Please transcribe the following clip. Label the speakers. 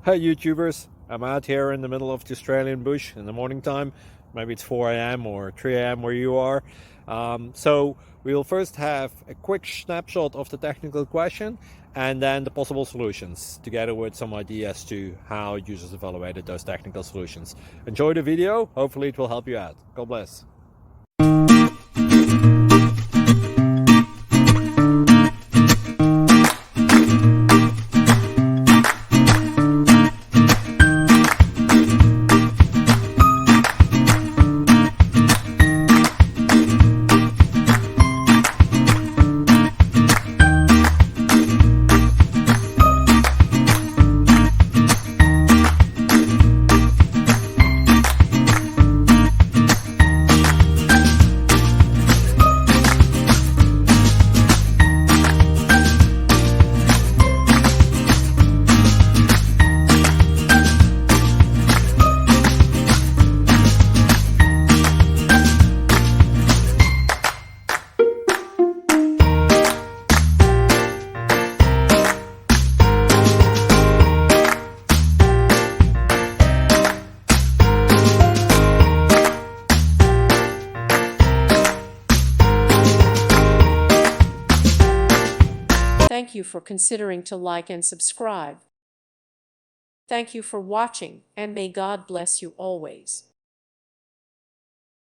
Speaker 1: Hey YouTubers, I'm out here in the middle of the Australian bush in the morning time. Maybe it's 4 a.m. or 3 a.m. where you are. So we'll first have a quick snapshot of the technical question and then the possible solutions, together with some ideas to how users evaluated those technical solutions. Enjoy the video, hopefully it will help you out. God bless.
Speaker 2: Thank you for considering to like and subscribe. Thank you for watching, and may God bless you always.